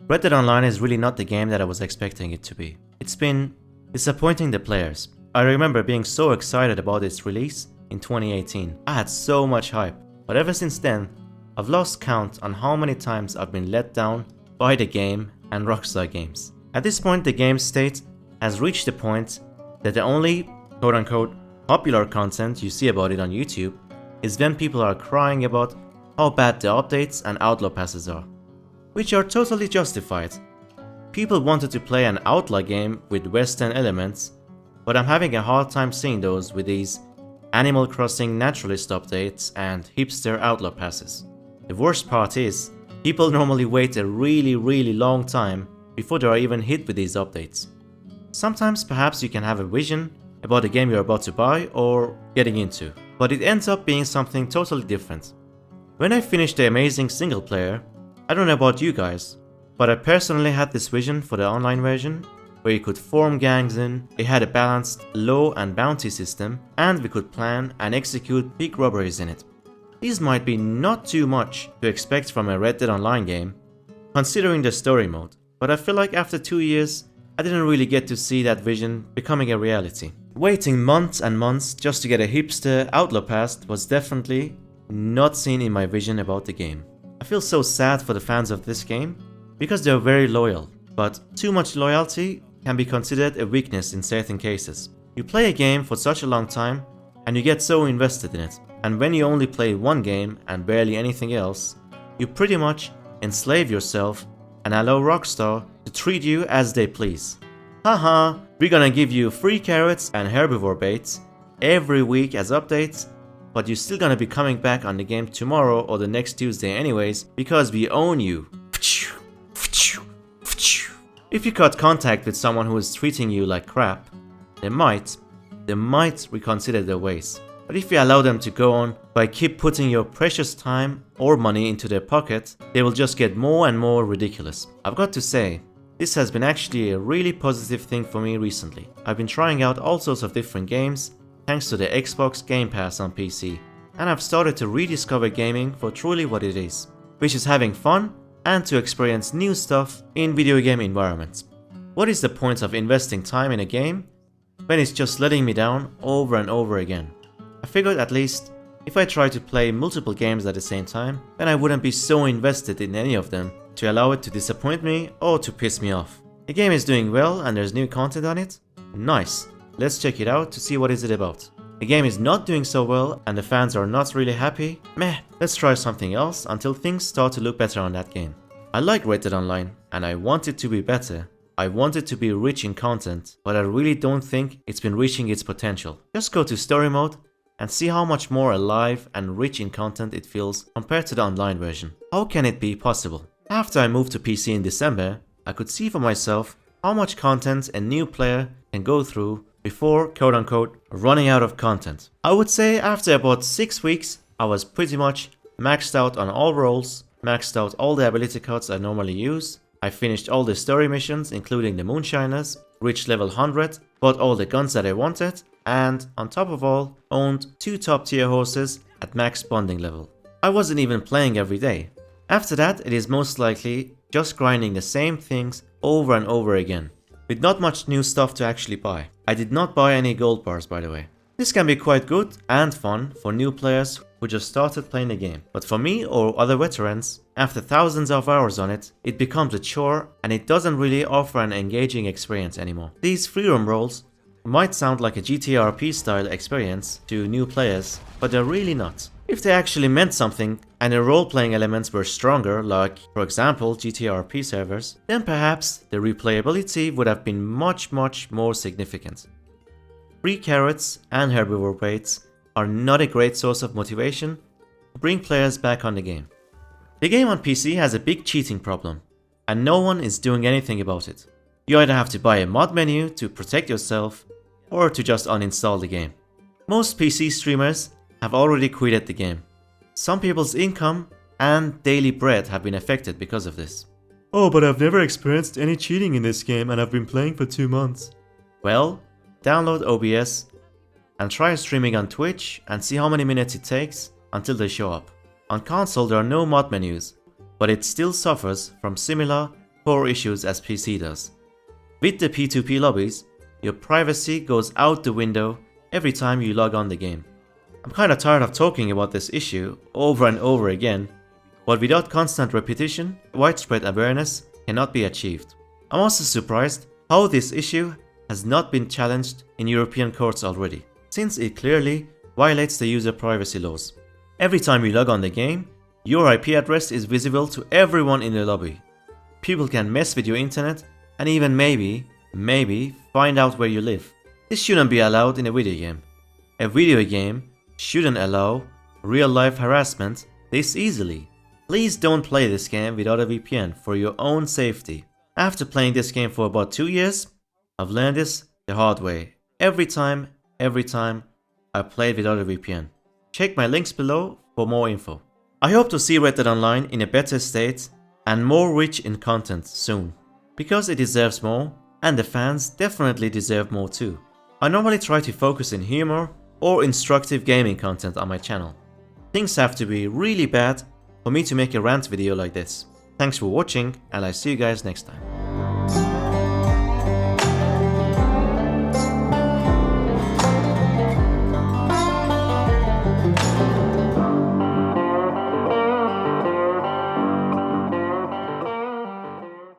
Red Dead Online is really not the game that I was expecting it to be. It's been disappointing the players. I remember being so excited about its release in 2018. I had so much hype, but ever since then, I've lost count on how many times I've been let down by the game and Rockstar games. At this point, the game state has reached the point that the only quote-unquote popular content you see about it on YouTube is when people are crying about how bad the updates and outlaw passes are, which are totally justified. People wanted to play an outlaw game with Western elements, but I'm having a hard time seeing those with these Animal Crossing naturalist updates and hipster outlaw passes. The worst part is, people normally wait a really long time before they are even hit with these updates. Sometimes perhaps you can have a vision about the game you're about to buy or getting into, but it ends up being something totally different. When I finished the amazing single player, I don't know about you guys, but I personally had this vision for the online version, where you could form gangs in, it had a balanced law and bounty system, and we could plan and execute big robberies in it. These might be not too much to expect from a Red Dead Online game, considering the story mode, but I feel like after 2 years, I didn't really get to see that vision becoming a reality. Waiting months and months just to get a hipster outlaw pass was definitely not seen in my vision about the game. I feel so sad for the fans of this game, because they're very loyal, but too much loyalty can be considered a weakness in certain cases. You play a game for such a long time, and you get so invested in it, and when you only play one game and barely anything else, you pretty much enslave yourself and allow Rockstar to treat you as they please. Haha, we're gonna give you free carrots and herbivore baits every week as updates, but you're still gonna be coming back on the game tomorrow or the next Tuesday anyways, because we own you. If you cut contact with someone who is treating you like crap, they might reconsider their ways. But if you allow them to go on by keep putting your precious time or money into their pocket, they will just get more and more ridiculous. I've got to say, this has been actually a really positive thing for me recently. I've been trying out all sorts of different games thanks to the Xbox Game Pass on PC, and I've started to rediscover gaming for truly what it is, which is having fun and to experience new stuff in video game environments. What is the point of investing time in a game when it's just letting me down over and over again? I figured at least if I try to play multiple games at the same time, then I wouldn't be so invested in any of them to allow it to disappoint me or to piss me off. The game is doing well and there's new content on it? Nice, let's check it out to see what is it about. The game is not doing so well and the fans are not really happy? Meh, let's try something else until things start to look better on that game. I like Red Dead Online and I want it to be better. I want it to be rich in content, but I really don't think it's been reaching its potential. Just go to story mode and see how much more alive and rich in content it feels compared to the online version. How can it be possible? After I moved to PC in December, I could see for myself how much content a new player can go through before quote-unquote running out of content. I would say after about 6 weeks, I was pretty much maxed out on all roles, maxed out all the ability cards I normally use. I finished all the story missions including the Moonshiners, reached level 100, bought all the guns that I wanted, and on top of all, owned 2 top tier horses at max bonding level. I wasn't even playing every day. After that, it is most likely just grinding the same things over and over again, with not much new stuff to actually buy. I did not buy any gold bars, by the way. This can be quite good and fun for new players who just started playing the game, but for me or other veterans, after thousands of hours on it, it becomes a chore and it doesn't really offer an engaging experience anymore. These freedom rolls might sound like a GTRP style experience to new players, but they're really not. If they actually meant something and the role-playing elements were stronger, like for example GTRP servers, then perhaps the replayability would have been much more significant. Free carrots and herbivore baits are not a great source of motivation to bring players back on the game. The game on PC has a big cheating problem, and no one is doing anything about it. You either have to buy a mod menu to protect yourself, or to just uninstall the game. Most PC streamers have already quitted the game. Some people's income and daily bread have been affected because of this. Oh, but I've never experienced any cheating in this game and I've been playing for 2 months. Well, download OBS and try streaming on Twitch and see how many minutes it takes until they show up. On console there are no mod menus, but it still suffers from similar core issues as PC does. With the P2P lobbies, your privacy goes out the window every time you log on the game. I'm kinda tired of talking about this issue over and over again, but without constant repetition, widespread awareness cannot be achieved. I'm also surprised how this issue has not been challenged in European courts already, since it clearly violates the user privacy laws. Every time you log on the game, your IP address is visible to everyone in the lobby. People can mess with your internet and even maybe find out where you live. This shouldn't be allowed in a video game. A video game shouldn't allow real-life harassment this easily. Please don't play this game without a VPN for your own safety. After playing this game for about 2 years, I've learned this the hard way. Every time I played without a VPN. Check my links below for more info. I hope to see Red Dead Online in a better state and more rich in content soon, because it deserves more and the fans definitely deserve more too. I normally try to focus in humor or instructive gaming content on my channel. Things have to be really bad for me to make a rant video like this. Thanks for watching and I'll see you guys next time.